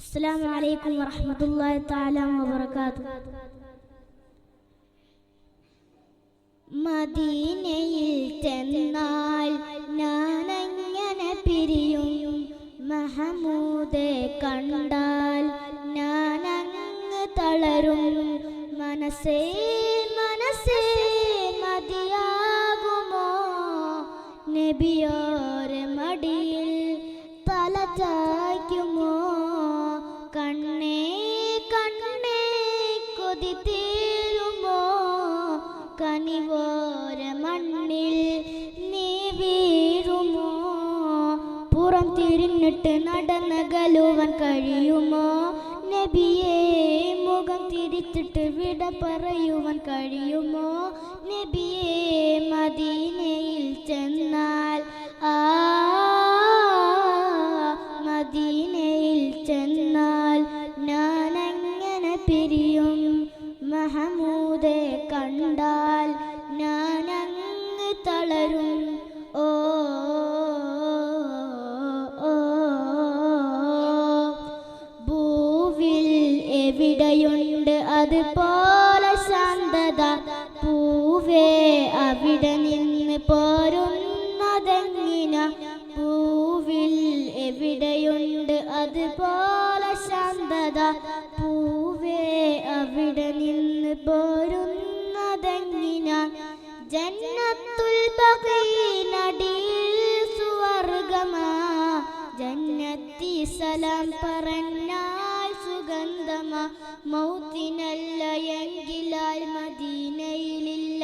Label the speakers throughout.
Speaker 1: അസ്സലാമു അലൈക്കും വറഹ്മത്തുള്ളാഹി തആല വബറകാതുഹു. മദീനയിൽ ചെന്നാൽ ഞാനങ്ങനെ പിരിയും, മഹമൂദെ കണ്ടാൽ ഞാനങ്ങ് തളരും. മനസ്സേ മനസ്സേ മതിയാകുമോ നബിയോരെ മടിയിൽ തല ചായ്ക്കുമോ? കണ്ണേ കണ്ണേ കൊതി തീരുമോ? കനിവോര മണ്ണിൽ നീ വീഴുമോ? പുറം തിരിഞ്ഞിട്ട് നടന്നകലുവാൻ കഴിയുമോ നബിയേ? മുഖം തിരിച്ചിട്ട് വിട പറയുവാൻ കഴിയുമോ നബിയേ? മദീനയിൽ ചെന്നാൽ മദീനയിൽ ചെന്നാൽ ഞാനങ്ങനെ പിരിയും, മഹമൂദെ കണ്ടാൽ ഞാനങ്ങ് തളരും. ഓ ഭൂവിൽ എവിടെയുണ്ട് അതുപോലെ ശാന്തത? പൂവേ അവിടെ നിന്ന് പോരുന്നതെങ്ങിന? പൂവിൽ എവിടെയുണ്ട് അതുപോലെ ശാന്തത? പൂവേ അവിടെ നിന്ന് പോരുന്നതെങ്ങിന? ജന്നത്തുൽ ബഖീനടിയിൽ സുവർഗമാ, ജന്നത്തി സലാം പറഞ്ഞാൽ സുഗന്ധമാ. മൗത്തിനല്ല എങ്കിലാൽ മദീനയിലില്ല,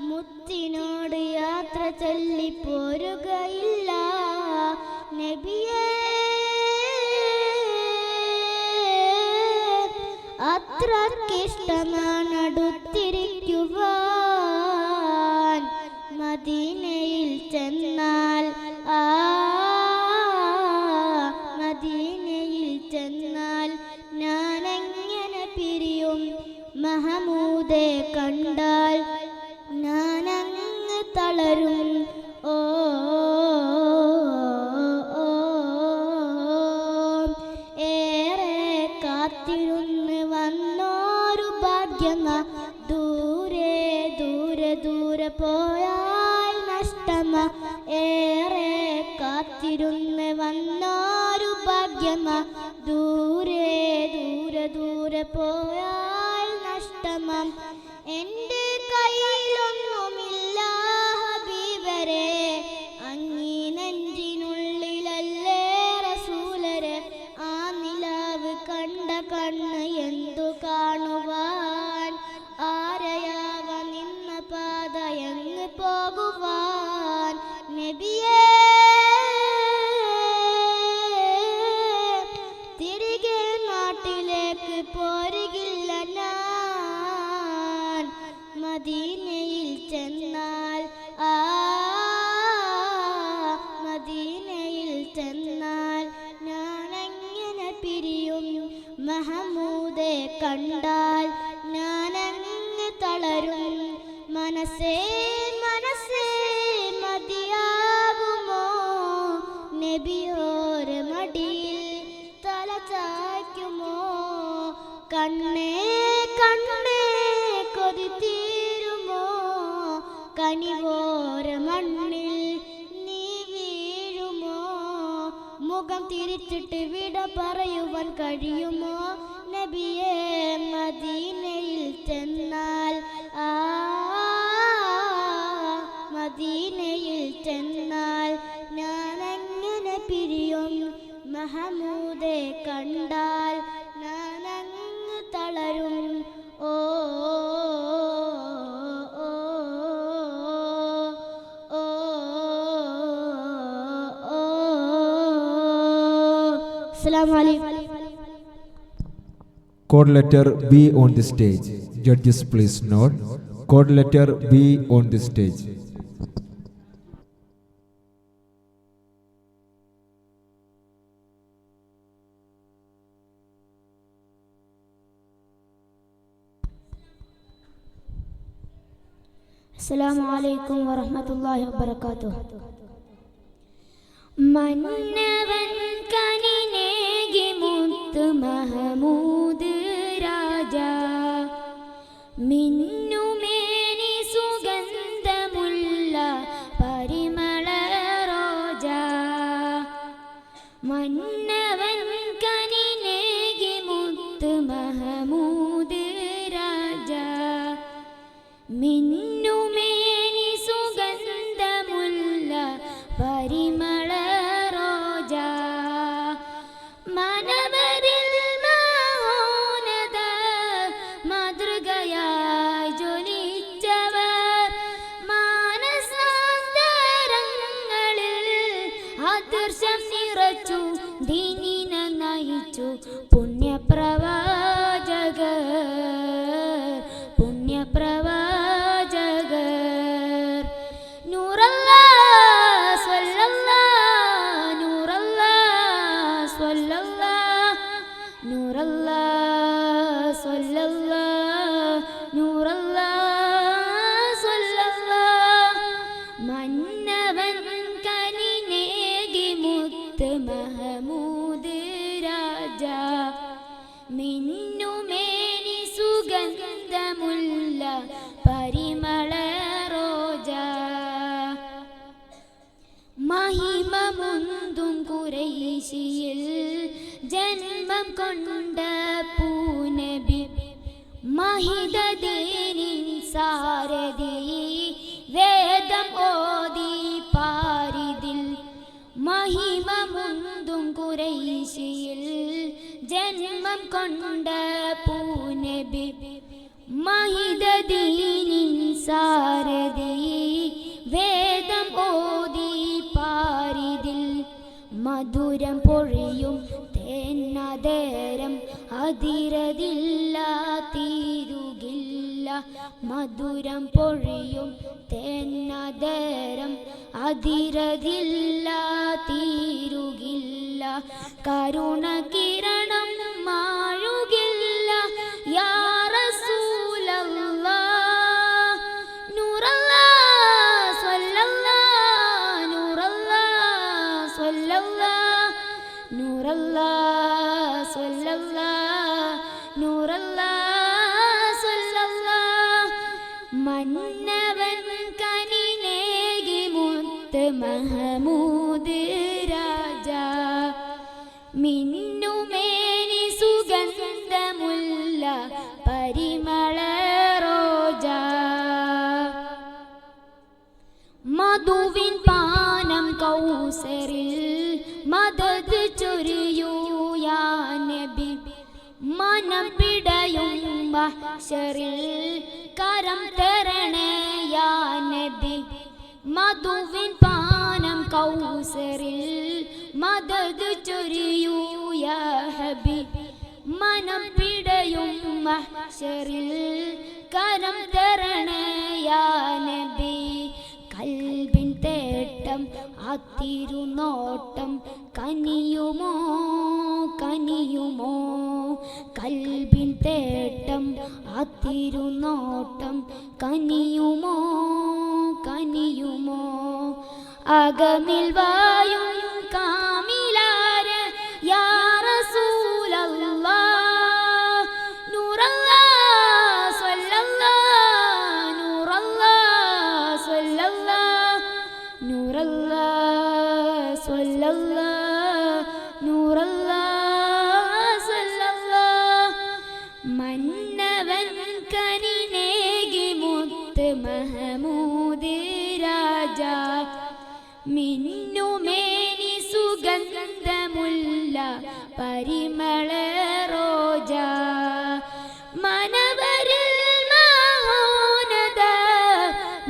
Speaker 1: മുത്തിനോട് യാത്ര ചൊല്ലിപ്പോരുകയില്ല നബിയേ. അത്രക്കിഷ്ടമാണ് അടുത്തിരിക്കുവാൻ, മദീനയിൽ ചെന്നാൽ മദീനയിൽ ചെന്നാൽ ഞാനെങ്ങനെ പിരിയും, മഹമൂദെ കണ്ടാൽ ഞാനങ്ങ് തളരും. ഓ ഏറെ കാത്തിരുന്ന് വന്നോരു ഭാഗ്യങ്ങ, ദൂരെ ദൂരെ ദൂരെ പോയാൽ നഷ്ടമ. ഏറെ കാത്തിരുന്ന് വന്നോരു ഭാഗ്യങ്ങ, ദൂരെ ദൂരെ ദൂരെ പോയാൽ നഷ്ടമ. എൻ്റെ കയ്യിലൊന്നുമില്ല ഹബീബരെ, അങ്ങീ നെഞ്ചിനുള്ളിലല്ലേ റസൂലരെ. ആ നിലാവ് കണ്ട കണ്ണ് എന്തു കാണുവാൻ, ആരയാവ നിന്ന പാത എങ്ങ് പോകുവാൻ നബിയേ. തിരികെ നാട്ടിലേക്ക് പോരുകില്ല ഞാൻ, മദീനയിൽ ചെന്നാൽ മദീനയിൽ ചെന്നാൽ ഞാനെങ്ങനെ പിരിയും, മഹമൂദെ കണ്ടാൽ ഞാനങ്ങ് തളരും. മനസ്സേ മനസ്സേ മതിയാകുമോ നബിയോരെ മടിയിൽ തല ചായ്ക്കുമോ? കണ്ണേ കണ്ണേ കൊതി തീരുമോ? കനിവോര മണ്ണിൽ നീ വീഴുമോ? മുഖം തിരിച്ചിട്ട് വിട പറയുവാൻ കഴിയുമോ നബിയേ? മദീനയിൽ ചെന്നാൽ മദീനയിൽ ചെന്നാൽ ഞാനങ്ങനെ പിരിയും, മഹമൂദെ കണ്ടാൽ ഞാനങ്ങ് തളരും. ഓ അസ്സലാമു അലൈക്കും.
Speaker 2: Code letter B on the stage. Judges please note. Code letter B on the stage.
Speaker 1: അസ്സലാമു അലൈക്കും വറഹ്മത്തുള്ളാഹി വബറകാതുഹു. മന്നവൻ കനിനേകി മന്നവൻ കനിനേകി മുത്ത് മഹമൂദ് രാജ മിന്നുമേനി സുഗന്ധമുള്ള പരിമള റോജ മനവരിൽ മഹോന്നത മാതൃകയായി ജ്വലിച്ചവർ മാനസാന്തരങ്ങളിൽ ആദർശം നിറച്ചു ദീനിനെ നയിച്ചു പുണ്യപ്രവാചകർ പുണ്യപ്രവാചകർ നൂറല്ലാഹ് സ്വല്ലല്ലാഹ് നൂറല്ലാഹ് സ്വല്ലല്ലാഹ് നൂറല്ലാഹ് സ്വല്ലല്ലാഹ് നൂറല്ലാഹ് സ്വല്ലല്ലാഹ് മന്നവൻ കനിനേകി മുത്ത് മഹമൂദ് രാജ മിന്നുമേനി സുഗന്ധമുള്ള പരിമള റോജ മഹിമമുന്തും ഖുറൈശിയിൽ ജന്മം കൊണ്ട പൂനബി മഹിദദീനിൻ സാരഥി വേദം ഓതി പാരിതിൽ മഹിമമുന്തും ഖുറൈശിയിൽ ജന്മം കൊണ്ട പൂനബി മഹിദദീനിൻ സാരഥി വേദം ഓതി പാരിതിൽ മധുരം പൊഴിയും തേന്നതേരം അതിരതില്ല തീരുകില്ല മധുരം പൊഴിയും തേന്നതേരം അതിരതില്ല തീരുകില്ല കരുണ കിരണം മാഴുകില്ല യാ റസൂലല്ലാഹ് നൂറല്ലാഹ് സ്വല്ലല്ലാഹ് നൂറല്ലാഹ് സ്വല്ലല്ലാഹ് നൂറല്ലാഹ് സ്വല്ലല്ലാഹ് നൂറല്ലാഹ് സ്വല്ലല്ലാഹ് മന്നവൻ കനിനേകി മുത്ത് മഹമൂദ് രാജ മിന്നുമേനി സുഗന്ധമുള്ള പരിമള റോജ മധുവിൻ പാനം കൗസറിൽ മദദ് ചൊരിയൂ യാ നബി മനം പിടയും മഹ്ശറിൽ കരം തരണേ യാ നബി മധുവിൻ പാനം കൗസറിൽ മദദ് ചൊരിയൂ യാ ഹബീബ് മനം പിടയും മഹ്ശറിൽ കരം തരണേ യാ നബി കൽബിൻ തേട്ടം അതിരുനോട്ടം കനിയുമോ കനിയുമോ കൽബിൻ തേട്ടം അതിരുനോട്ടം കനിയുമോ കനിയുമോ അകമിൽ വായും കാമിലാര് യാ റസൂലല്ലാഹ് നൂറല്ലാഹ് സ്വല്ലല്ലാഹ് നൂറല്ലാഹ് സ്വല്ലല്ലാഹ് നൂറല്ലാഹ് സ്വല്ലല്ലാഹ് നൂറല്ലാഹ് സ്വല്ലല്ലാഹ് മന്നവൻ കനിനേകി മുത്ത് മഹമൂദ് രാജ മിന്നുമേനി സുഗന്ധമുള്ള പരിമള റോജ മനവരിൽ മഹോന്നത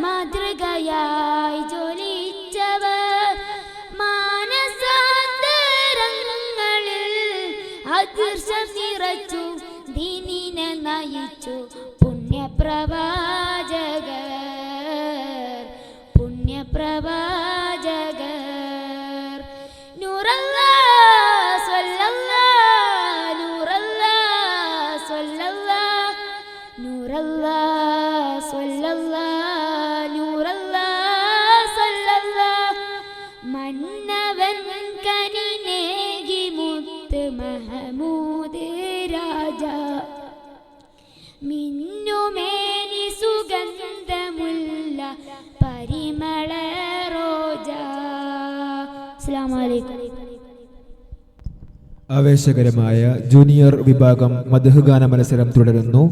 Speaker 1: മാതൃകയായി ജ്വലിച്ചവർ മാനസാന്തരങ്ങളിൽ ആദർശം നിറച്ചു ദീനിനെ നയിച്ചു പുണ്യപ്രവാചകർ പുണ്യപ്രവാചകർ നൂറല്ലാഹ് സ്വല്ലല്ലാഹ് നൂറല്ലാഹ് സ്വല്ലല്ലാഹ് നൂറല്ലാഹ് സ്വല്ലല്ലാഹ് നൂറല്ലാഹ് സ്വല്ലല്ലാഹ് മന്നവൻ കനിനേകി മുത്ത് മഹമൂദ് രാജ മിന്നുമേനി സുഗന്ധമുള്ള പരിമള റോജ. അസ്സലാമു അലൈക്കും.
Speaker 2: ആവേശകരമായ ജൂനിയർ വിഭാഗം മദ്ഹ് ഗാന മത്സരം തുടരുന്നു.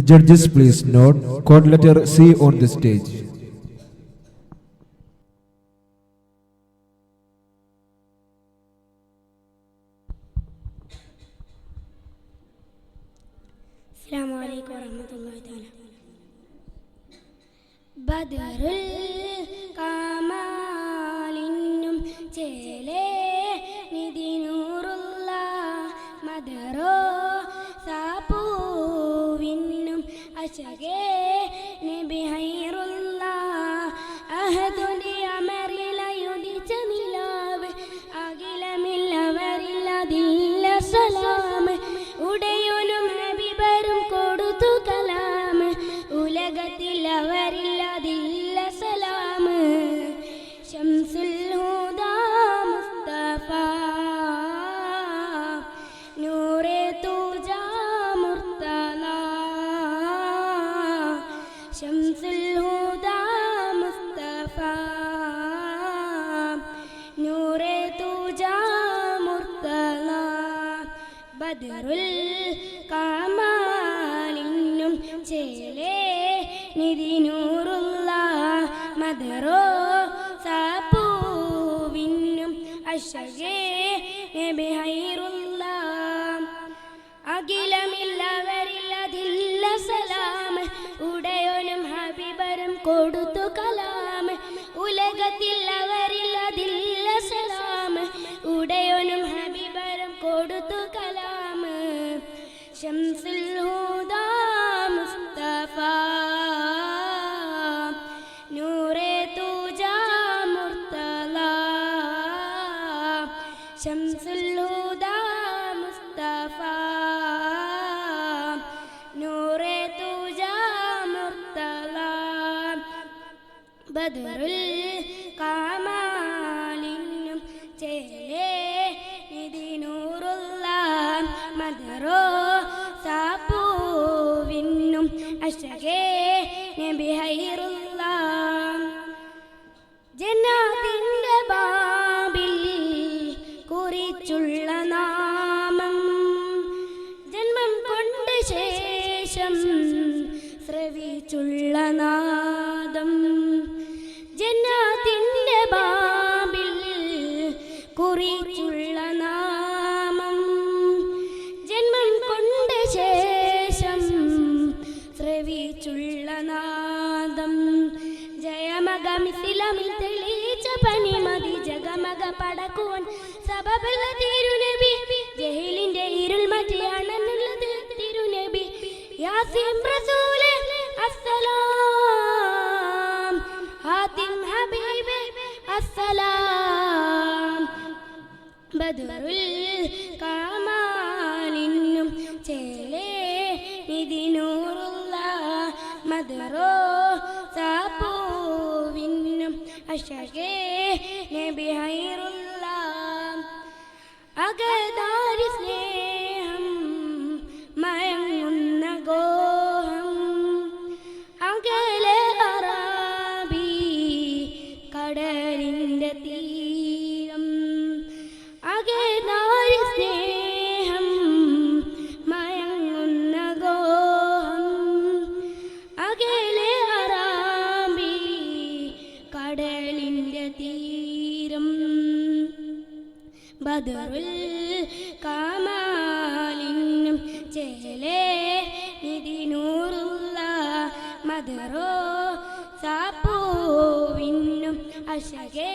Speaker 2: Judges please note code letter C on the stage.
Speaker 1: അസ്സലാമു അലൈക്കും വറഹ്മത്തുള്ളാഹി തആല. ബദറുൽ കമാലിന്നും ചേലേ നിദിനൂറുള്ള മദറോ സാപൂവിന്നും അശകേ നബി ഹൈറുള്ള അഹദുനി അമറിലയുദിച്ച നിലാവ് അഖിലമില്ലവരില്ലതില്ല സലാം ഉടയോനും ഹബീബരും കൊടുത്തു കലാം ഉലകത്തിൽ അവരില്ലതില്ല സലാം ശംസുൽ ഹുദാ മുസ്തഫ നൂറേ തുജാ മുർത്തല ശംസുൽ ഹുദാ മുസ്തഫ നൂറേ തുജാ മുർത്തല ബദറുൽ കമാലിന്നും ചേലേ നിദിനൂറുള്ള മദറോ സാപൂവിന്നും അശകേ നബി ഹൈറുള്ള അഖിലമില്ലവരില്ലതില്ല സലാം ഉടയോനും ഹബീബരും കൊടുത്തു കലാം ഉലകത്തിൽ അവരില്ലതില്ല സലാം ഉടയോനും ഹബീബരും കൊടുത്തു കലാം ശംസുൽ ഹുദാ മുസ്തഫ നൂറേ തുജാ മുർത്തല ശംസുൽ ഹുദാ മുസ്തഫ നൂറേ തുജാ മുർത്തല ബദറുൽ കമാലിന്നും ചേലേ നിദിനൂറുള്ള മദറോ സാപൂവിന്നും അശകേ നബി ഹൈറുള്ള ജന്നാത്തിന്റെ ബാബിൽ കുറിച്ചുള്ള നാമം ജന്മം കൊണ്ട് ശേഷം ശ്രവിച്ചുള്ള നാദം ജന്നാത്തിന്റെ ബാബിൽ കുറിച്ചുള്ള നാമം ജന്മം കൊണ്ട് ശേഷം ശ്രവിച്ചുള്ള നാദം ജയമഗമിസിലമിൽ തെളിയിച്ച പനിമതി ജഗമഗ പടക്കുവൻ സബബല്ല തിരുനബി ജഹീലിന്റെ ഇരുൾ മറ്റിയാണെന്നുള്ളത് തിരുനബി യാസീൻ റസൂലേ അസ്സലാം ഹാത്തിം ഹബീബേ അസ്സലാം ബദറുൽ കമാലിന്നും ചേലേ നിദിനൂറുള്ള മദറോ സാപൂവിന്നും അശകേ നബി ഹൈറുള്ള അകതാരി സ്നേഹം മയങ്ങുന്ന ഗോഹം അകലെ അറാബി കടലിൻ്റെ തീരം അകതാരി സ്നേഹം മയങ്ങുന്ന ഗോഹം അകലെ അറാബി കടലിൻ്റെ തീരം ബദറുൽ കമാലിന്നും ചേലേ നിദിനൂറുള്ള മദറോ സാപൂവിന്നും അശകേ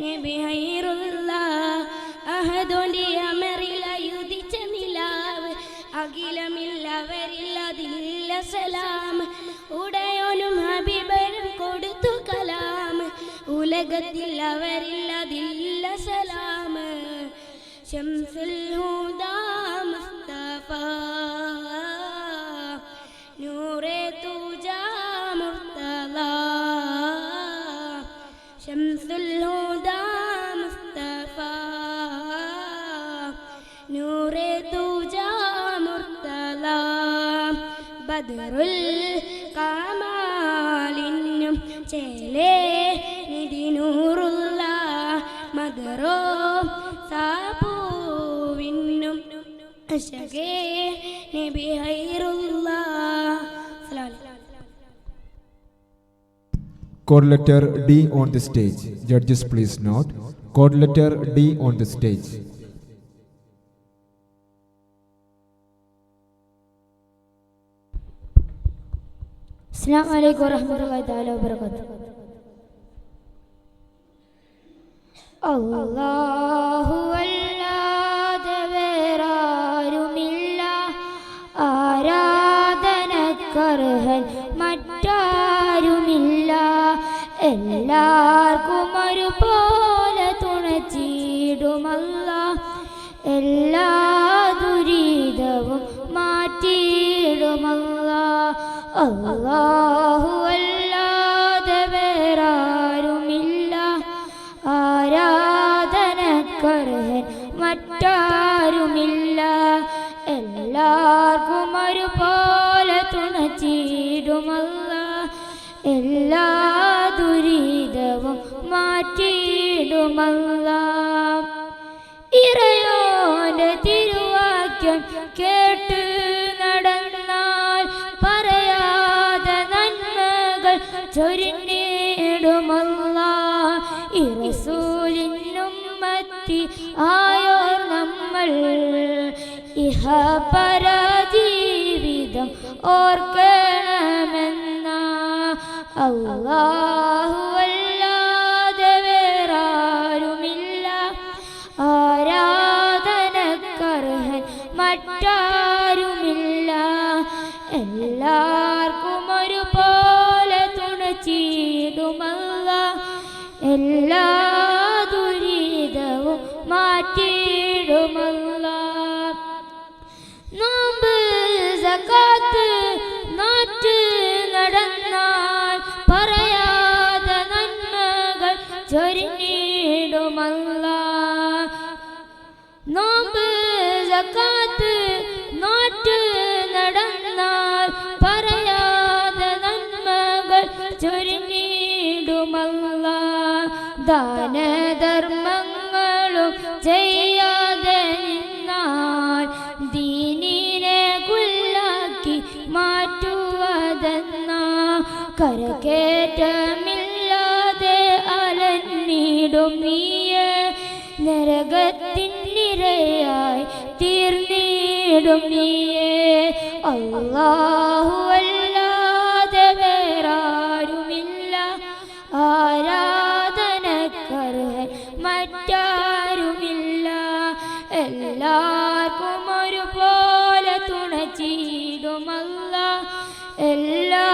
Speaker 1: നബി ഹൈറുള്ള അഹദോന്റെ അമറിലയുദിച്ച നിലാവ് അഖിലമില്ലവരില്ലതില്ല സലാം ഉടയോനും ഹബീബരും കൊടുത്തു കലാം ഉലകത്തിൽ അവരില്ലതില്ല സലാം ശംസുൽ ഹുദാ മുസ്തഫ നൂറേ തുജാ മുർത്തല ശംസുൽ ഹുദാ മുസ്തഫ നൂറേ തുജാ മുർത്തല ബദറുൽ കമാലിന്നും ചേലേ നിദിനൂറുള്ള മദറോ സാപൂവിൻ അഷ്ഹദു നബി ഖൈറുല്ലാഹ്.
Speaker 2: Code letter D on the stage. Judges, please note. Code letter D on the stage.
Speaker 1: അസ്സലാമു അലൈക്കും വറഹ്മത്തുള്ളാഹി തആല വബറകാതുഹു. അല്ലാഹു അല്ലാതെ വേറാരുമില്ല, ആരാധനക്കർഹൻ മറ്റാരുമില്ല. എല്ലാവർക്കും ഒരുപോലെ തുണച്ചിടുമല്ലാഹ്, എല്ലാ ദുരിതവും മാറ്റിയിടുമല്ലാഹ്. അല്ലാഹു അല്ലാതെ വേറാരുമില്ല, ആരാധനക്കർഹൻ മറ്റാരുമില്ല. എല്ലാവർക്കും ഒരുപോലെ തുണച്ചിടുമല്ലാഹ്, എല്ലാ ദുരിതവും മാറ്റിയിടുമല്ലാഹ്. ഇറയോന്റെ തിരുവാക്യം കേട്ട് നടന്നാൽ പറയാതെ നന്മകൾ ചൊരിഞ്ഞിടുമല്ലാഹ്. ഈ റസൂലിനുമ്മത്തി ആയോർ നമ്മൾ ഇഹപരജീവിതം ഓർക്കണമെന്ന. അല്ലാഹു അല്ലാതെ വേറാരുമില്ല, ആരാധനക്കർഹൻ മറ്റാരുമില്ല. എല്ലാവർക്കും ഒരുപോലെ തുണച്ചിടുമല്ലാഹ്, എല്ലാ ദുരിതവും മാറ്റിയിടുമല്ലാഹ്. നോമ്പ് സകാത്ത് നാറ്റ് നടന്നാൽ പറയാതെ നന്മകൾ ചൊരിഞ്ഞിടുമല്ലാഹ്. നോമ്പ് സകാത്ത് നാറ്റ് നടന്നാൽ പറയാതെ നന്മകൾ ചൊരിഞ്ഞിടുമല്ലാഹ്. ദാനധർമ്മങ്ങളും ചെയ്യാതെ നിന്നാൽ ദീനിനെ കുല്ലാക്കി മാറ്റുവതെന്ന. കരകേറ്റമില്ലാതെ അലഞ്ഞിടും നീയെ, നരകത്തിനിരയായി തീർന്നിടും നീയെ. അല്ലാഹു അല്ലാതെ വേറാരുമില്ല, ആരാധനക്കർഹൻ മറ്റാരുമില്ല. എല്ലാവർക്കും ഒരുപോലെ തുണച്ചിടുമല്ലാഹ്, എല്ലാ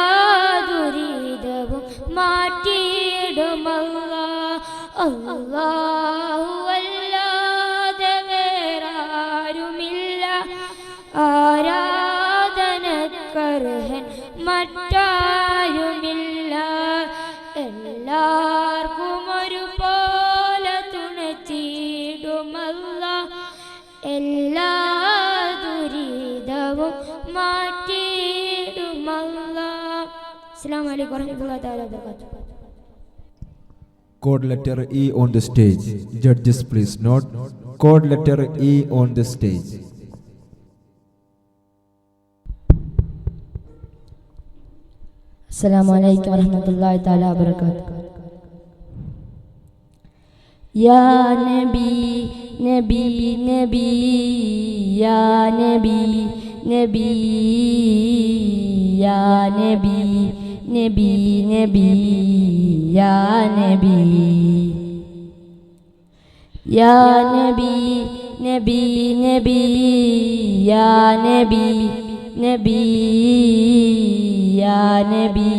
Speaker 1: ദുരിതവും മാറ്റിയിടുമല്ലാഹ്. അല്ലാഹു അല്ലാതെ വേറാരുമില്ല, ആരാധനക്കർഹൻ മറ്റാരുമില്ല. എല്ലാവർക്കും ഒരുപോലെ തുണച്ചിടുമല്ലാഹ്, എല്ലാ ദുരിതവും മാറ്റിയിടുമല്ലാഹ്. അസ്സലാമു അലൈക്കും വറഹ്മത്തുള്ളാഹി തആല വബറകാതുഹു.
Speaker 2: Code letter E on the stage. Judges, please note. Code letter E on the stage.
Speaker 3: അസ്സലാമു അലൈക്കും വറഹ്മത്തുള്ളാഹി തആല വബറകാതുഹു. യാ നബി നബി നബി യാ നബി നബി യാ നബി നബി നബി യാ നബി യാ നബി നബി നബി യാ നബി നബി യാ നബി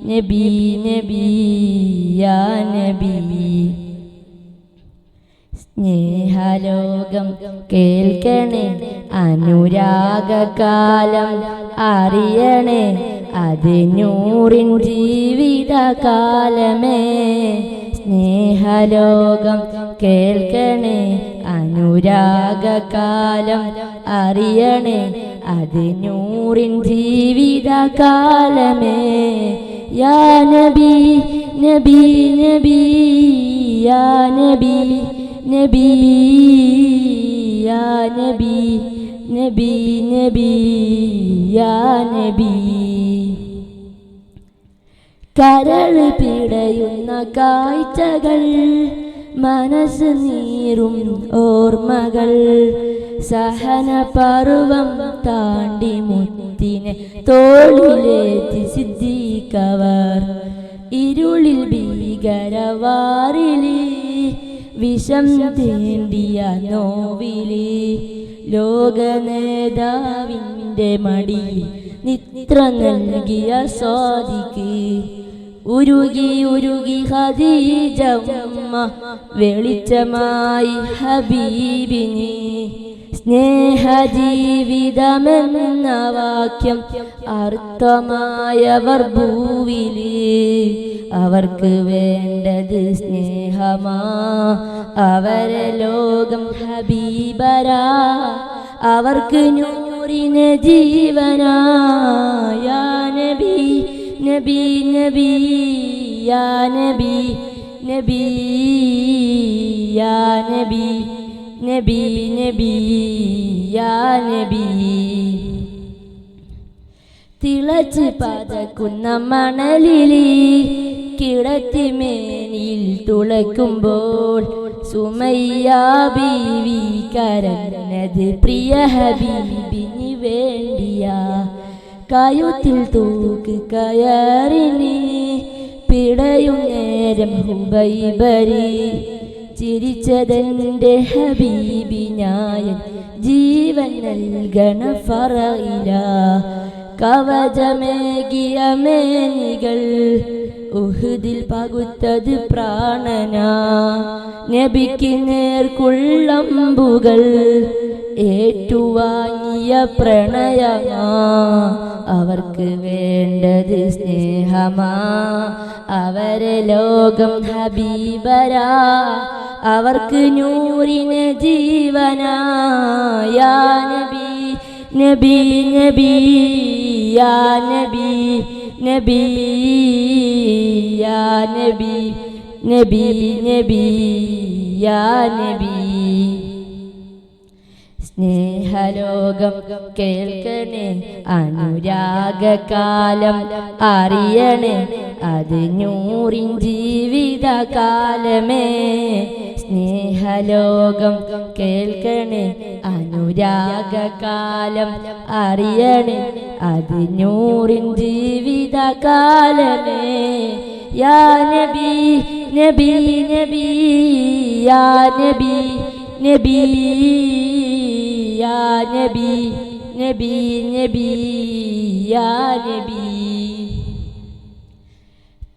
Speaker 3: നബി നബി യാ നബി. സ്നേഹലോകം കേൾക്കണേ, അനുരാഗകാലം അറിയണേ, അത് നൂറിൻ ജീവിതകാലമേ. സ്നേഹലോകം കേൾക്കണേ, അനുരാഗകാലം അറിയണേ, അത് നൂറിൻ ജീവിതകാലമേ. യാ നബി നബി നബി യാ നബി നബി യാ നബി നബി നബി യാ നബി. കരള് പിടയുന്ന കാഴ്ചകൾ, മനസ്സ് നീറും ഓർമ്മകൾ, സഹന പർവം താണ്ടി മുത്തിനെ തോളിലേറ്റി സിദ്ദീഖവർ. ഇരുളിൽ ഭീകരവാറിലി വിഷം തേണ്ടിയ നോവിലി, ലോക നേതാവിൻ്റെ മടി നിത്ര നൽകിയ സ്വാദിക്ക്. ഉരുകി ഉരുകി ഖദീജ ഉമ്മ വെളിച്ചമായി ഹബീബിനി. സ്നേഹജീവിതമെന്ന വാക്യം അർത്ഥമായവർ ഭൂവില്. അവർക്ക് വേണ്ടത് സ്നേഹമാ, അവരെ ലോകം ഹബീബരാ. അവർക്ക് നൂറിന് ജീവനാ. യാ നബി നബി നബി യാ നബി നബി യാ നബി നബി നബി യാ നബി. തിളച്ച് പതക്കുന്ന മണലിലി കിടത്തിമേനിൽ തുളയ്ക്കുമ്പോൾ സുമയ്യ ബീവി കരഞ്ഞത് പ്രിയ ഹബീബിന് വേണ്ടിയാ. കയുത്തിൽ തൂക്ക് കയറിനി പിടയും നേരം ഹുബൈബരി. ചിരിച്ചതെൻ്റെ ഹബീബിനായ ജീവൻ നൽകണ ഫറയില. കവചമേകിയ മേനികൾ ഉഹുദിൽ പകുത്തത് പ്രാണനാ. നബിക്ക് നേർക്കുള്ളമ്പുകൾ ഏറ്റുവാങ്ങിയ പ്രണയമാ. അവർക്ക് വേണ്ടത് സ്നേഹമാ, അവരെ ലോകം ഹബീബരാ. അവർക്ക് നൂറിന് ജീവനാ. യാ നബി നബി നബി യാ നബി നബി യാ നബി നബി നബി യാ നബി. സ്നേഹലോകം കേൾക്കണേ, അനുരാഗകാലം അറിയണേ, അത് നൂറിൻ ജീവിതകാലമേ. സ്നേഹലോകം കേൾക്കണേ, അനുരാഗകാലം അറിയണേ, അത് നൂറിൻ ജീവിതകാലമേ. യാ നബി നബി നബി യാ നബി നബി യാ നബി നബി നബി യാ നബി.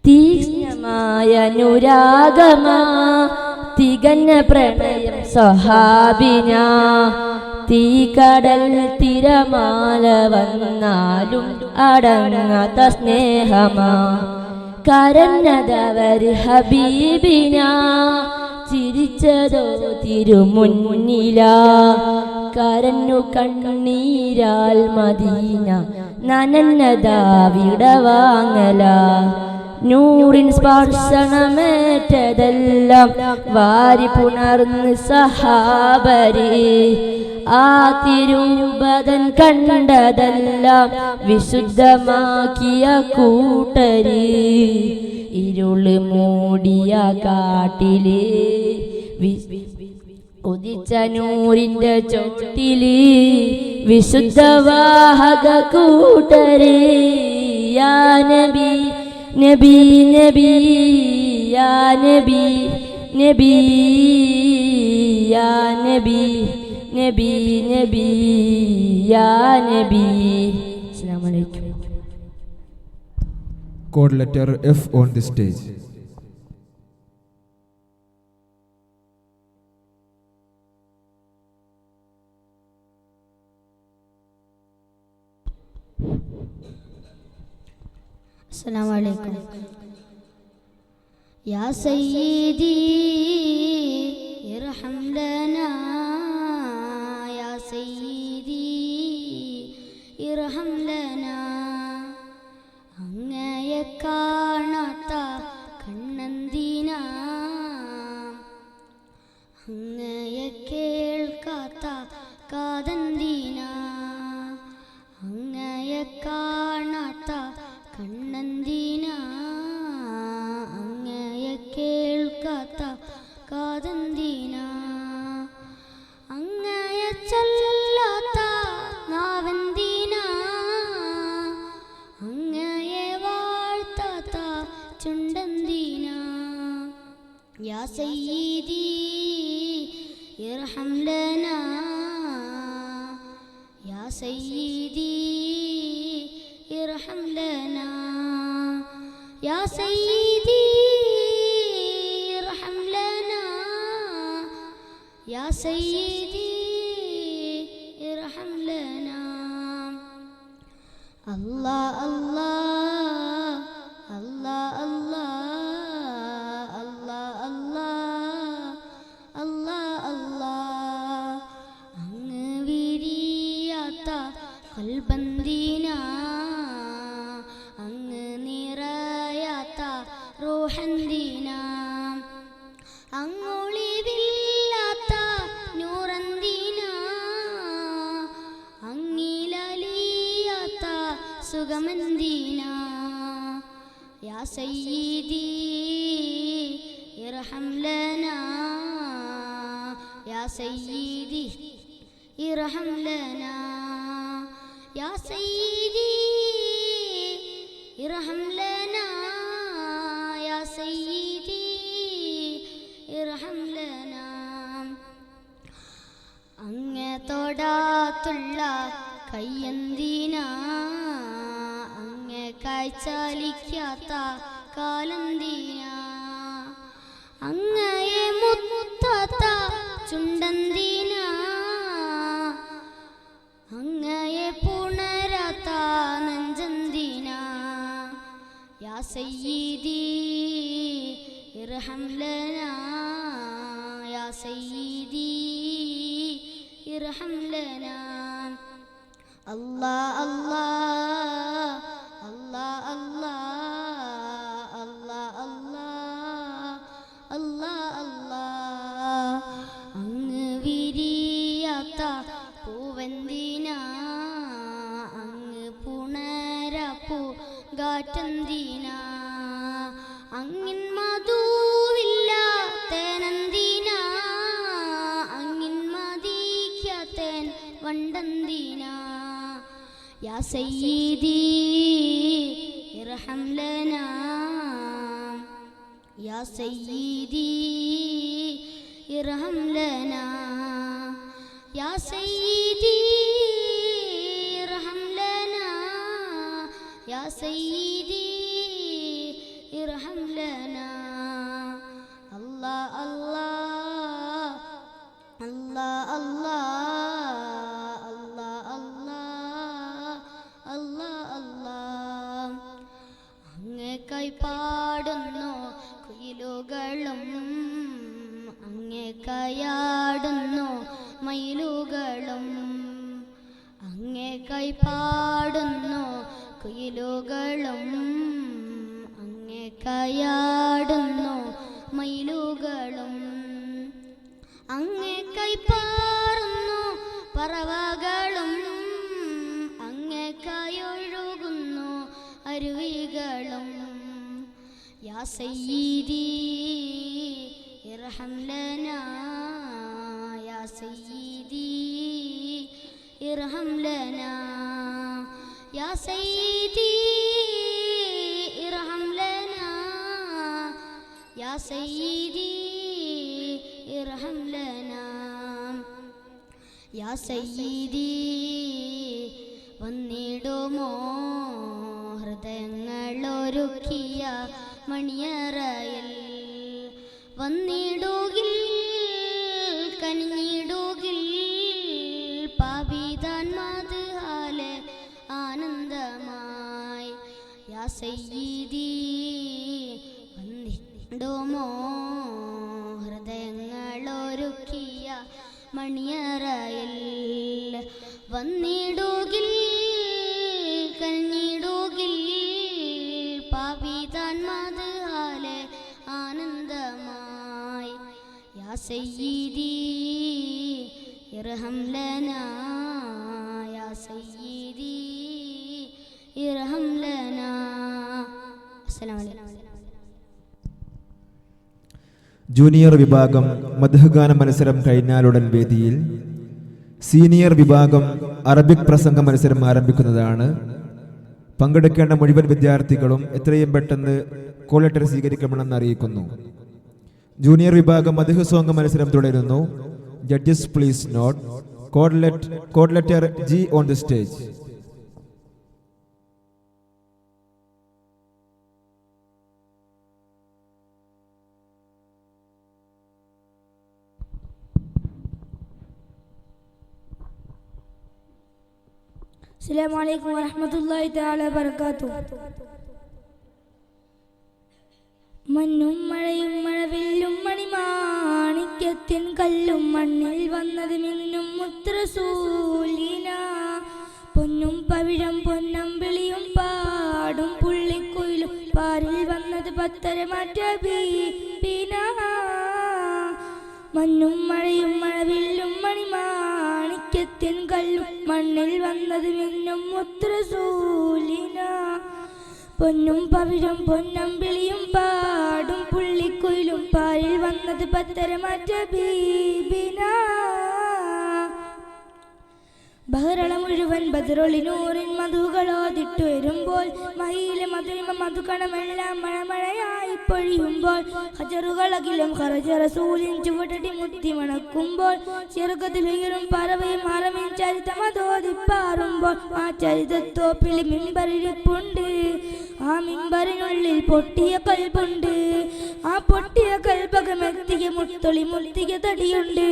Speaker 3: തീക്ഷ്ണമായ അനുരാഗമാ, തികഞ്ഞ പ്രണയം സ്വഹാബിന. തീകടൽ തിരമാല വന്നാലും അടങ്ങാത്ത സ്നേഹമാ. കരഞ്ഞതവർ ഹബീബിന, ചിരിച്ചതോ തിരുമുന്നില. കരഞ്ഞു കണ്ണീരാൽ മദീന, നനഞ്ഞതാവിടവാങ്ങല. നൂറിൻ സ്പർശനമേറ്റതെല്ലാം വാരി പുണർന്ന് സഹാബരി. ആ തിരുബദൻ കണ്ടതെല്ലാം വിശുദ്ധമാക്കിയ കൂട്ടര്. ഇരുള് മൂടിയ കാട്ടില് ഉദിച്ച നൂറിന്റെ ചോട്ടില് വിശുദ്ധവാഹക കൂട്ടര്. യാ നബി നബി നബി യാ നബി നബി യാ നബി നബി നബി യാ നബി. അസ്സലാമു അലൈക്കും.
Speaker 2: Code letter F on the stage.
Speaker 1: السلام عليكم. يا سيدي ارحم لنا، يا سيدي ارحم لنا. അങ്ങയെ കാണാത്ത കണ്ണന്തിന, അങ്ങയെ കേൾക്കാത്ത കാതന്തിന. لنا يا سيدي ارحم لنا يا سيدي ارحم لنا يا سيدي ارحم لنا الله الله الله الله الله الله الله الله അങ്ങ് വിരിയാത്ത കൽബന്ദീന അങ്ങ് നിറയാത്ത റൂഹന്ദീന അങ്ങൊളിവില്ലാത്ത നൂറന്ദീന അങ്ങിലലിയാത്ത സുഗമന്ദീന യാ സയ്യിദി ഇർഹം ലനാ യാ സയ്യിദി ഇർഹം ലനാ യാ സയ്യിദി ഇർഹം ലനാ യാ സയ്യിദി ഇർഹം ലനാ അങ്ങേ തൊടാത്തുള്ള കയ്യന്തിന അങ്ങേ കാഴ്ചാലിക്കാത്ത കാലന്തിന അങ്ങയെ മുത്താത്ത ചുണ്ടന്തിന അങ്ങയെ പുണരാത്ത നെഞ്ചന്തിന യാ സയ്യിദി ഇർഹം ലനാ യാ സയ്യിദി ഇർഹം ലനാ അല്ലാഹ് അല്ലാഹ് അല്ലാഹ് അല്ലാഹ് അല്ലാഹ് അല്ലാഹ് അല്ലാഹ് അങ്ങ് വിരിയാത്ത പൂവന്തിന അങ്ങ് പുണരപ്പൂ ഗാറ്റന്തിന അങ്ങിൻ മധുവില്ലാത്തേനന്തിന അങ്ങിൻ മതിക്കാത്തേൻ വണ്ടന്തിന യാ സയ്യിദി ഇർഹം ലനാ യാ സയ്യിദി ഇർഹം ലനാ യാ സയ്യിദി ഇർഹം ലനാ യാ സയ്യിദി ഇർഹം ലനാ അല്ലാഹ് അല്ലാഹ് അല്ലാഹ് അല്ലാഹ് അല്ലാഹ് അല്ലാഹ് അങ്ങേക്കായി പാടുന്നു കുയിലുകളും അങ്ങേക്കായാടുന്നു മയിലുകളും അങ്ങേക്കായി പാടുന്നു കുയിലുകളും അങ്ങേക്കായാടുന്നു മയിലുകളും അങ്ങേക്കായി പാറുന്നു പറവകളും അങ്ങേക്കായി ഒഴുകുന്നു അരുവികളും യാ സയ്യിദി ഇർഹം ലനാ യാ സയ്യിദി ഇർഹം ലനാ യാ സയ്യിദി ഇർഹം ലനാ യാ സയ്യിദി ഇർഹം ലനാ യാ സയ്യിദി വന്നിടുമോ ഹൃദയങ്ങളൊരുക്കിയ മണിയറയിൽ വന്നിടുകിൽ കനിഞ്ഞിടുകിൽ പാപിതാൻ മദ്ഹാലെ ആനന്ദമായി യാ സയ്യിദി വന്നിടുമോ ഹൃദയങ്ങളൊരുക്കിയ മണിയറയിൽ വന്നിടുകിൽ കനിഞ്ഞിടുകിൽ പാപിതാൻ മദ്ഹാലെ ആനന്ദമായി യാ സയ്യിദി ഇർഹം ലനാ യാ സയ്യിദി ഇർഹം ലനാ. അസ്സലാമു അലൈക്കും.
Speaker 2: ജൂനിയർ വിഭാഗം മദ്ഹ് ഗാന മത്സരം കഴിഞ്ഞാലുടൻ വേദിയിൽ സീനിയർ വിഭാഗം അറബിക് പ്രസംഗ മത്സരം ആരംഭിക്കുന്നതാണ്. പങ്കെടുക്കേണ്ട മുഴുവൻ വിദ്യാർത്ഥികളും എത്രയും പെട്ടെന്ന് കോൾ ലെറ്റർ സ്വീകരിക്കണമെന്ന് അറിയിക്കുന്നു. ജൂനിയർ വിഭാഗം മദ്ഹ് സോങ് മത്സരം തുടരുന്നു. Judges, please note. Code letter G on the stage.
Speaker 1: അസ്സലാമു അലൈക്കും വറഹ്മത്തുള്ളാഹി തആല വബറകാതുഹു. മണ്ണും മഴയും മഴവില്ലും മണിമാണിക്യത്തിൻ കല്ലും മണ്ണിൽ വന്നത് മിന്നും മുത്തറസൂലിന. പൊന്നും പവിഴം പൊന്നമ്പിളിയും പാടും പുള്ളിക്കുയിലും പാരിൽ വന്നത് പത്തരമാറ്റ ബീബിന. മണ്ണും മഴയും മഴവില്ലും മണിമാണിക്യത്തിൻ കല്ലും മണ്ണിൽ വന്നത് മിന്നും മുത്തറസൂലിന. പൊന്നും പവിഴം പൊന്നമ്പിളിയും പാടും പുള്ളിക്കുയിലും പാരിൽ വന്നത് പത്തരമാറ്റ ബീബിന. ബഹറള മുഴുവൻ ബദറൊളി നൂറിൻ മധുകളോതിട്ടു വരുമ്പോൾ മഹിയിലെ മധുരിമ മധുകണമെല്ലാം മഴമഴയായി പൊഴിയുമ്പോൾ ഹജറുകളകിലും ഖറജ റസൂലിൻ ചുവടടി മുത്തി മണക്കുമ്പോൾ ചെറുകതിലുയരും പറവയും ഹറമിൻ ചരിതമതോതിപ്പാറുമ്പോൾ ആ ചരിതത്തോപ്പിൽ മിമ്പറിരിപ്പുണ്ട്. ആ മിമ്പറിനുള്ളിൽ പൊട്ടിയ കൽബുണ്ട്. ആ പൊട്ടിയ കൽബകമെത്തിയ മുത്തൊളി മുത്തിയ തടിയുണ്ട്.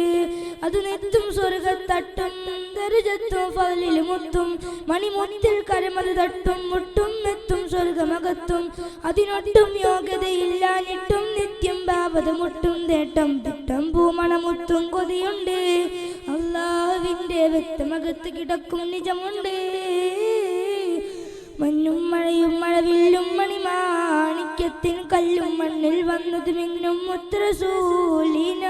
Speaker 1: അത് നെത്തും സ്വർഗത്തട്ടും ദർജത്തും ഫളിലും മുത്തും മണിമുത്തിൽ കരമത് തട്ടും മുട്ടും എത്തും സ്വർഗമകത്തും. അതിനൊട്ടും യോഗ്യതയില്ലാഞ്ഞിട്ടും നിത്യം ഭാവത മുട്ടും തേട്ടം തിട്ടം പൂമണമുത്തും കൊതിയുണ്ട്. അല്ലാഹുവിന്റെ വ്യക്തമകത്ത് കിടക്കും നിജമുണ്ട്. മഞ്ഞും മഴയും മഴവില്ലും മണിമാണിക്യത്തിൻ കല്ലും മണ്ണിൽ വന്നത് മിന്നും മുത്തറസൂലിന.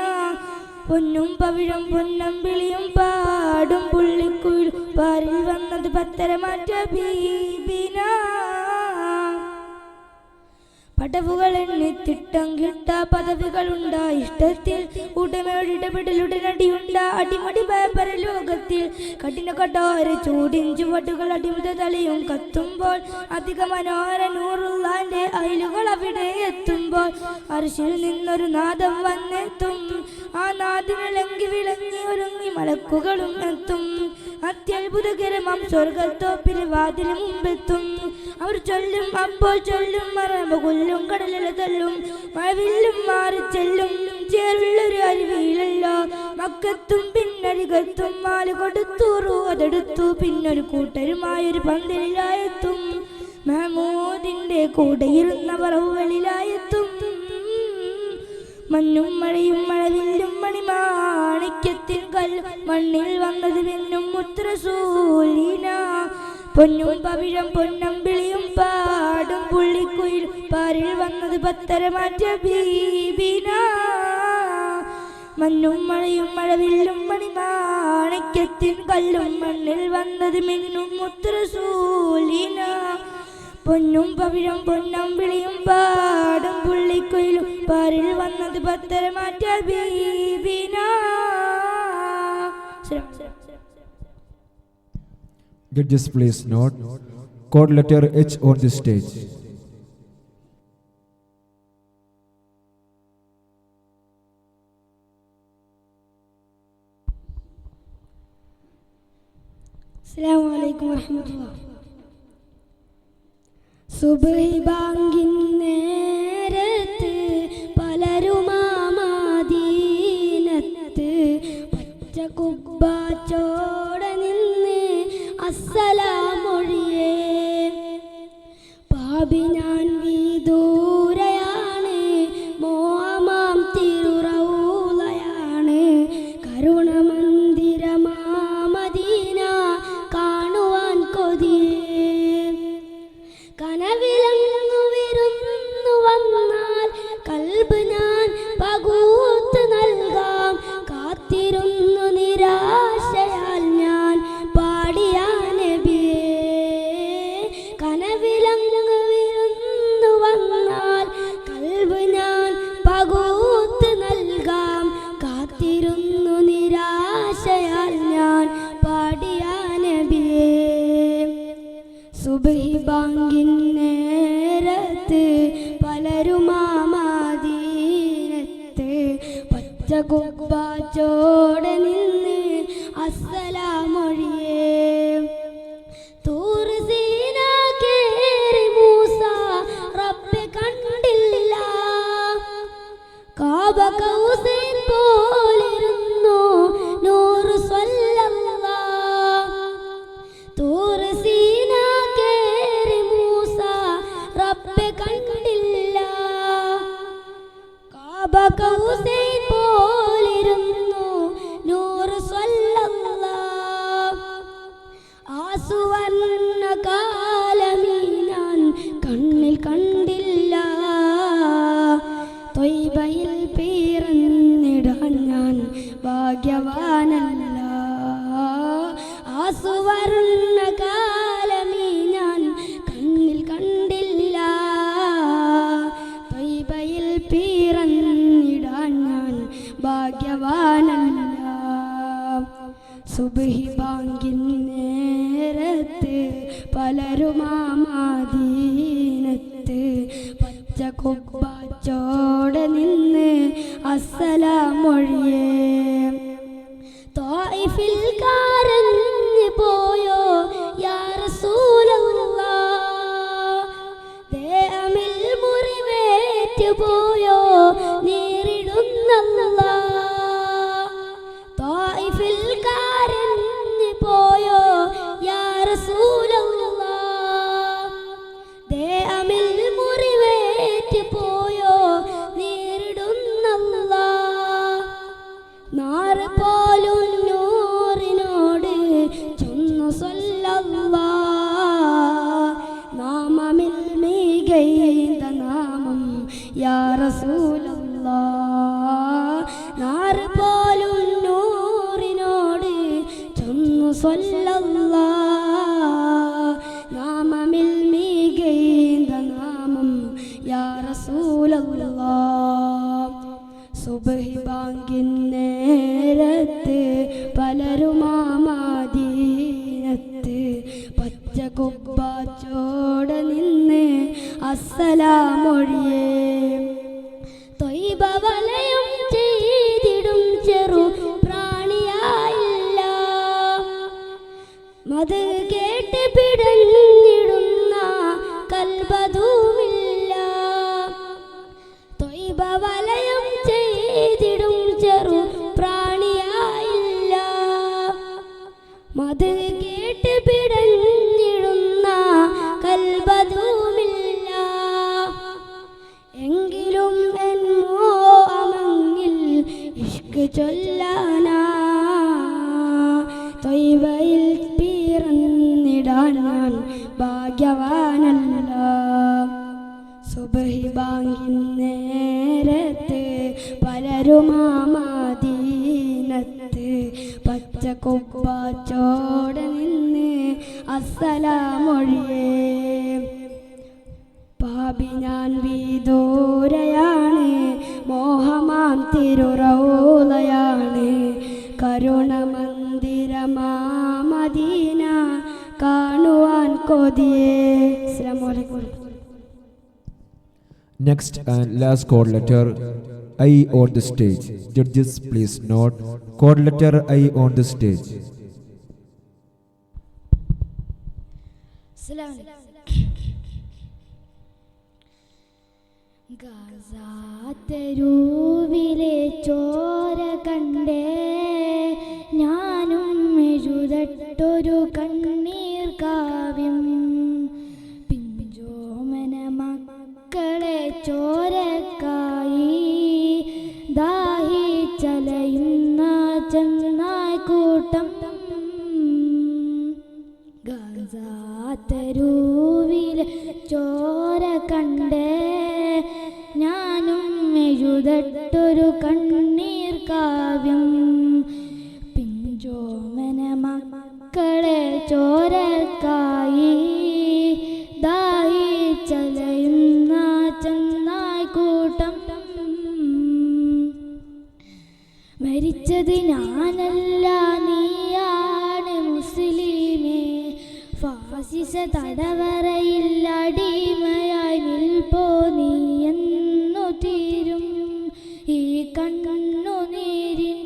Speaker 1: പൊന്നും പവിഴം പൊന്നമ്പിളിയും പാടും പുള്ളിക്കുയിലും പാരിൽ വന്നത് പത്തരമാറ്റ ബീബിന. പടവുകൾ എണ്ണിത്തിട്ടം കിട്ട പദവികളുണ്ട ഇഷ്ടത്തിൽ ഉടമയോടിടപെടലുടനടിയുണ്ട അടിമടി പരലോകത്തിൽ കഠിന കഠോര ചൂടിൻ ചുവടുകൾ അടിമുത തളിയും കത്തുമ്പോൾ അധിക മനോഹര നൂറുള്ളാന്റെ അയലുകൾ അവിടെ എത്തുമ്പോൾ അർശിൽ നിന്നൊരു നാദം വന്നെത്തും. ആ നാദിനിളങ്ങി വിളങ്ങി ഒരുങ്ങി മലക്കുകളും എത്തും. അത്യത്ഭുതകരമാം സ്വർഗത്തോപ്പിൽ വാതിന് മുമ്പെത്തും. അവർ ചൊല്ലും അപ്പോൾ ചൊല്ലും മറമകൊല്ലും കടലിൽ തല്ലും മഴവില്ലും മാറി ചെല്ലും ചേരുള്ളൊരു അരുവിയിലല്ലോ മക്കത്തും പിന്നരികത്തും മാല് കൊടുത്തൂറു അതെടുത്തു പിന്നൊരു കൂട്ടരുമായൊരു പന്തലിലായെത്തും. മഹമൂദിന്റെ കൂടെയിരുന്നവർ വെളിയിലായെത്തും. മഞ്ഞും മഴയും മഴവില്ലും മണിമാണിക്യത്തിൻ കല്ലും മണ്ണിൽ വന്നത് മിന്നും മുത്തറസൂലിന. പൊന്നും പവിഴം പൊന്നമ്പിളിയും പാടും പുള്ളിക്കുയിലും പാരിൽ വന്നത് പത്തരമാറ്റ ബീബിന. മഞ്ഞും മഴയും മഴവില്ലും മണിമാണിക്യത്തിൻ കല്ലും മണ്ണിൽ വന്നത് മിന്നും മുത്തറസൂലിന. പൊന്നും പവിഴം പൊന്നമ്പിളിയും പാടും പുള്ളിക്കുയിലും പാരിൽ വന്നത് പത്തരമാറ്റ ബീബിന.
Speaker 2: Judges, please note. Code letter H on the stage.
Speaker 1: അസ്സലാമു അലൈക്കും വറഹ്മത്തുള്ളാഹി. സുബ്ഹി ബാങ്കിൻ നേരത്ത് പലരുമാമദീനത്ത് പച്ച കുബ്ബ ചോട നിന്ന് അസ്സലാമൊഴിയേ. പാപി ഞാൻ വിദൂരയാണ് മോഹമാം തിരുറൗളയാണ് കരുണമന്ദിരമാമദീന കാണുവാൻ കൊതിയേ. കനവിലങ്ങു വിരുന്നു വന്നാൽ കൽബ് ഞാൻ പകൂത്ത് നൽകാം. കാത്തിരുന്നു നിരാശയാൽ ഞാൻ പാടിയ നബിയേ. കനവിലങ്ങു വിരുന്നു അസ്സലാമൊഴിയേ. തൂർ സീന കേറി മൂസ റബ്ബെ കണ്ടില്ല. കാബ കൗസൈൻ പോലിരുന്നു നൂറ് സ്വല്ലല്ലാഹ്. തൂർ സീന കേറി മൂസ റബ്ബെ കണ്ടില്ല. കാബ കൗസൈൻ പോലിരുന്നു നൂറ് സ്വല്ലല്ലാഹ്. ആ സുവർണ്ണ കാലമീനാൻ കണ്ണിൽ കണ്ടില്ല. ത്വയ്ബയിൽ പിറന്നിടാൻ ഞാൻ ഭാഗ്യവാനല്ല. ആ സുവർണ്ണ കാലമീ ഞാൻ കണ്ണിൽ കണ്ടില്ല. ത്വയ്ബയിൽ പിറന്നിടാൻ ഞാൻ ഭാഗ്യവാനല്ല. സുബ്ഹി ബാങ്കിൻ നേരത്ത് പലരും ആ മദീനത്ത് പച്ച കുബ്ബാച്ചോടെ നിന്ന് അസ്സലാമൊഴിയേ. ത്വായിഫിൽ കരഞ്ഞു പോയോ യാ റസൂലല്ലാഹ്. ദേഹമിൽ മുറിവേറ്റു പോയോ നേരിടുന്നല്ലാഹ്. ത്വായിഫിൽ കരഞ്ഞു പോയോ യാ റസൂലല്ലാഹ്. ദേഹമിൽ മുറിവേറ്റു പോയോ നേരിടുന്നല്ലാഹ്. നാറ് പോലും നൂറിനോട് ചൊന്നു സ്വല്ലല്ലാഹ്. നാമമിൽ മികൈന്ത നാമം യാ റസൂലല്ലാഹ്. നാറ് പോലും നൂറിനോട് ചൊന്നു സ്വല്ലല്ലാഹ്. നാമമിൽ മികൈന്ത നാമം യാ റസൂലല്ലാഹ്. സുബ്ഹി ബാങ്കിൻ നേരത്ത് പലരും ആ മദീനത്ത് പച്ച കുബ്ബാച്ചോടെ നിന്ന് അസ്സലാമൊഴിയേ. ത്വയ്ബ വലയം ചെയ്തിടും ചെറു പ്രാണിയായില്ല. മത് കേട്ട് പിടഞ്ഞിടുന്ന കൽബതുമില്ല. ത്വയ്ബ വലയം ചെയ്തിടും ചെറു പ്രാണിയായില്ല. മത് കേട്ട് പിടഞ്ഞിടുന്ന കൽബതുമില്ല. എങ്കിലും എന്നോ അമങ്ങിൽ ഇഷ്ക് ചൊല്ലാനാ. ത്വയ്ബയിൽ പിറന്നിടാൻ ഞാൻ ഭാഗ്യവാനല്ല. സുബ്ഹി ബാങ്കിൻ നേരത്ത് പലരും ആ മദീനത്ത് പച്ച കുബ്ബാച്ചോടെ നിന്ന് അസ്സലാമൊഴിയേ. പാപി ഞാൻ വിദൂരയാണ്, മോഹമാം തിരുറൗളയാണ്. കരുണമന്ദിരമാ മദീന കാണുവാൻ കൊതിയേ. അസ്സലാമു അലൈക്കും.
Speaker 2: Next and last code letter I on the stage. Judges, please note code letter I on the stage.
Speaker 1: ഗാസാതെരുവിലെ ചോര കണ്ടേ ഞാനും എഴുതട്ടൊരു കണ്ണീർ കാവ്യം. പിഞ്ചോമന മക്കളെ ചോരക്കായി ദാഹിച്ചലയുന്ന ചെന്നായ്ക്കൂട്ടം. ഗാസാതെരുവിലെ ചോര കണ്ടേ ഞാനും എഴുതട്ടൊരു കണ്ണീർ കാവ്യം. പിഞ്ചോമന മക്കളെ ചോരക്കായി ദാഹിച്ചലയുന്ന ചെന്നായ്ക്കൂട്ടം. മരിച്ചത് ഞാനല്ല നീയാണ് മുസ്ലിമേ. ഫാസിസ തടവറയിൽ അടിമയായി നിൽപ്പോ നീ എന്നു തീരും ഈ കണ്ണുനീരിൻ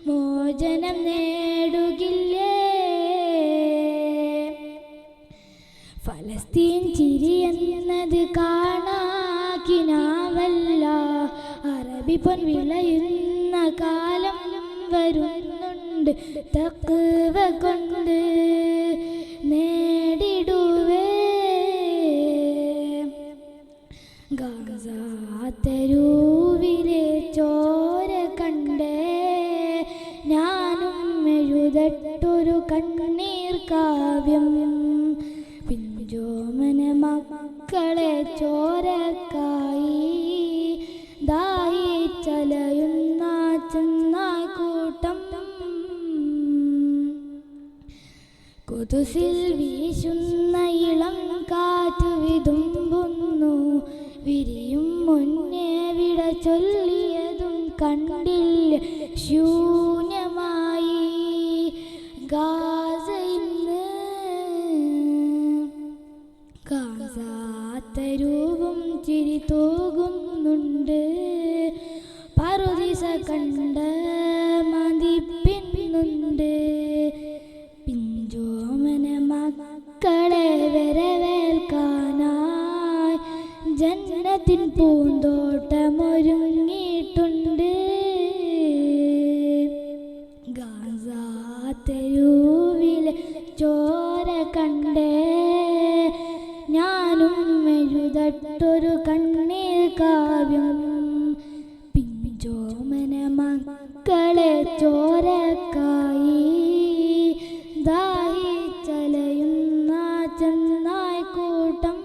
Speaker 1: മോചനം തീൻ ചിരി എന്നത് കാണാക്കിനാവല്ല. അറബി പൊൻ വിളയുന്ന കാലം വരുന്നുണ്ട്. തഖ്വ കൊണ്ട് നേടിടുവേ. ഗാസാ തെരുവിലെ ചോര കണ്ടേ ഞാനും എഴുതട്ടൊരു കണ്ണീർ കാവ്യം. പിഞ്ചോമന മക്കളെ ചോരക്കായി ദാഹിച്ചലയുന്ന ചെന്നാക്കൂട്ടം. കുതുസിൽ വീശുന്ന ഇളം കാറ്റ് വിതുമ്പുന്നു. വിരിയും മുന്നേ വിട ചൊല്ലിയതും കണ്ടില്ല ശൂന്യമായി ഗാസ ഇന്ന്. ഗാസാത്തരൂപം ചിരി തൂകുന്നുണ്ട്. പറുദിസ കണ്ട മതിപ്പിന്നുണ്ട്. പിഞ്ചോമന മക്കളെ വരവേൽക്കാനായി ജന്നത്തിൻ പൂന്തോട്ടമൊരുങ്ങിയിട്ടുണ്ട്. ഗാസാ തെരുവിലെ ചോര കണ്ടേ ഞാനും എഴുതട്ടൊരു കണ്ണീർ കാവ്യം. പിഞ്ചോമന മക്കളെ ചോരക്കായി ദാഹിച്ചലയുന്ന ചെന്നായ്ക്കൂട്ടം.